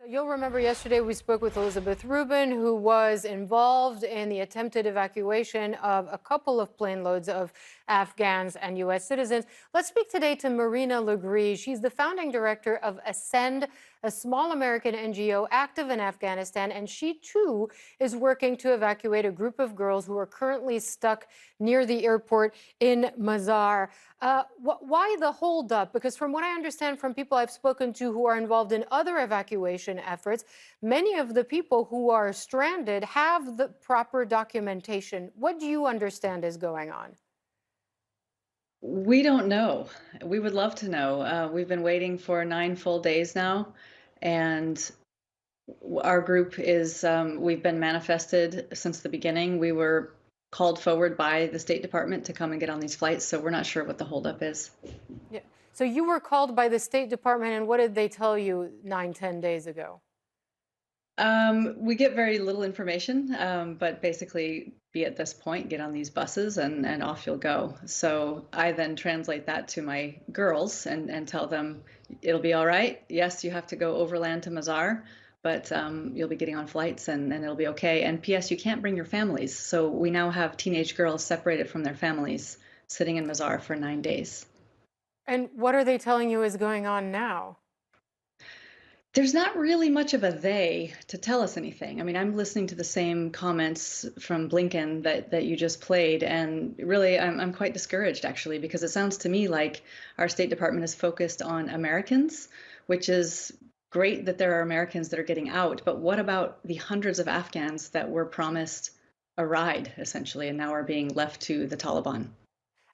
You'll remember yesterday we spoke with Elizabeth Rubin, who was involved in the attempted evacuation of a couple of plane loads of Afghans and U.S. citizens. Let's speak today to Marina LeGree. She's the founding director of Ascend, a small American NGO active in Afghanistan, and she too is working to evacuate a group of girls who are currently stuck near the airport in Mazar. Why the holdup? Because from what I understand from people I've spoken to who are involved in other evacuation efforts, many of the people who are stranded have the proper documentation. What do you understand is going on? We don't know. We would love to know. We've been waiting for 9 full days now, and our group is, we've been manifested since the beginning. We were called forward by the State Department to come and get on these flights, so we're not sure what the holdup is. Yeah. So you were called by the State Department, and what did they tell you 9, 10 days ago? We get very little information, but basically, be at this point, get on these buses and off you'll go. So I then translate that to my girls and tell them it'll be all right. Yes, you have to go overland to Mazar, but you'll be getting on flights and it'll be okay. And P.S., you can't bring your families. So we now have teenage girls separated from their families sitting in Mazar for 9 days. And what are they telling you is going on now? There's not really much of a they to tell us anything. I mean, I'm listening to the same comments from Blinken that you just played, and really, I'm quite discouraged actually, because it sounds to me like our State Department is focused on Americans, which is great that there are Americans that are getting out, but what about the hundreds of Afghans that were promised a ride essentially, and now are being left to the Taliban?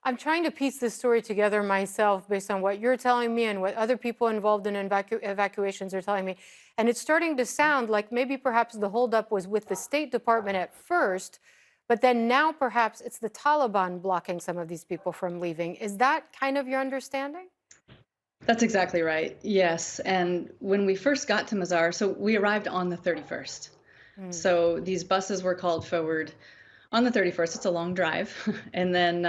I'm trying to piece this story together myself based on what you're telling me and what other people involved in evacuations are telling me. And it's starting to sound like maybe perhaps the holdup was with the State Department at first, but then now perhaps it's the Taliban blocking some of these people from leaving. Is that kind of your understanding? That's exactly right. Yes. And when we first got to Mazar, so we arrived on the 31st. Mm. So these buses were called forward on the 31st. It's a long drive. And then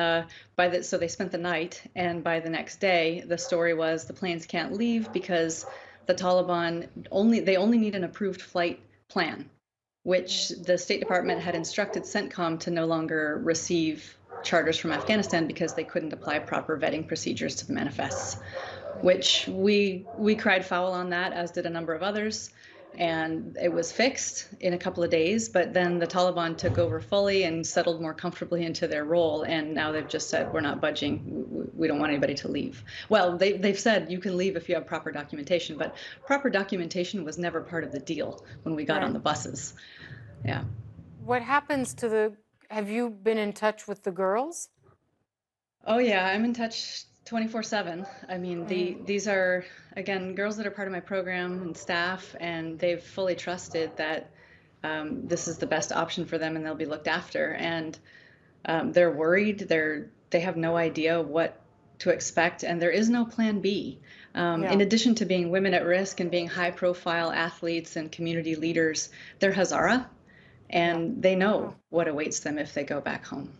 so they spent the night. And by the next day, the story was the planes can't leave because the Taliban they only need an approved flight plan, which the State Department had instructed CENTCOM to no longer receive charters from Afghanistan because they couldn't apply proper vetting procedures to the manifests, which we cried foul on that, as did a number of others. And it was fixed in a couple of days, but then the Taliban took over fully and settled more comfortably into their role. And now they've just said, we're not budging. We don't want anybody to leave. Well, they've said you can leave if you have proper documentation, but proper documentation was never part of the deal when we got on Right. the buses. Yeah. What happens to have you been in touch with the girls? Oh yeah, I'm in touch 24/7. I mean, Mhm. these are again girls that are part of my program and staff, and they've fully trusted that this is the best option for them, and they'll be looked after. And they're worried. They have no idea what to expect, and there is no plan B. In Yeah. addition to being women at risk and being high-profile athletes and community leaders, they're Hazara, Yeah. and they Yeah. know what awaits them if they go back home.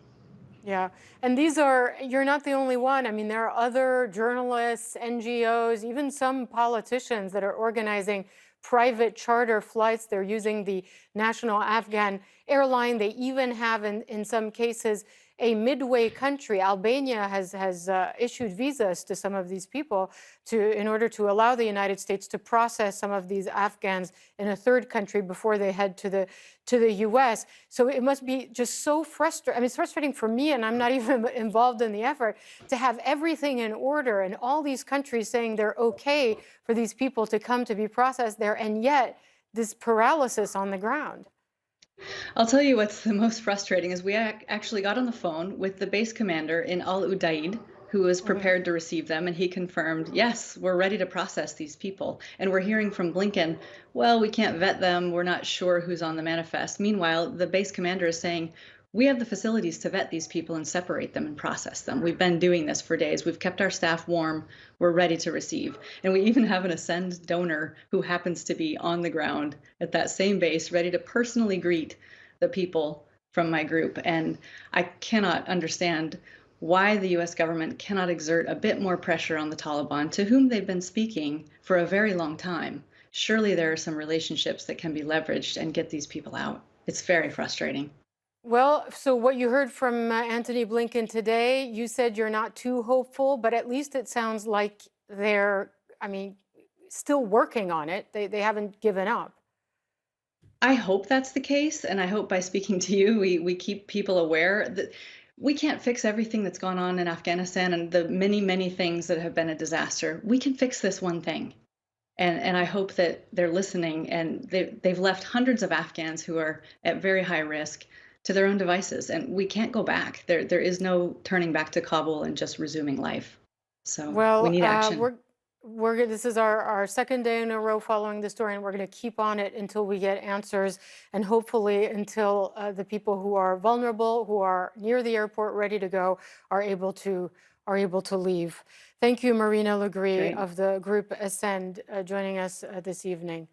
Yeah. And you're not the only one. I mean, there are other journalists, NGOs, even some politicians that are organizing private charter flights. They're using the National Afghan Airline. They even have, in some cases, a midway country. Albania has issued visas to some of these people in order to allow the United States to process some of these Afghans in a third country before they head to the U.S. So it must be just so frustrating. I mean, it's frustrating for me, and I'm not even involved in the effort to have everything in order and all these countries saying they're okay for these people to come to be processed there, and yet this paralysis on the ground. I'll tell you what's the most frustrating is we actually got on the phone with the base commander in Al Udaid, who was Mhm. prepared to receive them, and he confirmed, yes, we're ready to process these people. And we're hearing from Blinken, well, we can't vet them. We're not sure who's on the manifest. Meanwhile, the base commander is saying, we have the facilities to vet these people and separate them and process them. We've been doing this for days. We've kept our staff warm. We're ready to receive. And we even have an Ascend donor who happens to be on the ground at that same base, ready to personally greet the people from my group. And I cannot understand why the US government cannot exert a bit more pressure on the Taliban, to whom they've been speaking for a very long time, Surely there are some relationships that can be leveraged and get these people out. It's very frustrating. Well, so what you heard from Antony Blinken today, you said you're not too hopeful, but at least it sounds like they're, I mean, still working on it. They haven't given up. I hope that's the case, and I hope by speaking to you, we keep people aware that we can't fix everything that's gone on in Afghanistan and the many, many things that have been a disaster. We can fix this one thing. And I hope that they're listening, and they've left hundreds of Afghans who are at very high risk to their own devices, and we can't go back. There is no turning back to Kabul and just resuming life. So we Well, need action. this is our second day in a row following the story, and we're going to keep on it until we get answers, and hopefully until the people who are vulnerable, who are near the airport, ready to go, are able to leave. Thank you, Marina LeGree Great. of the group Ascend, joining us this evening.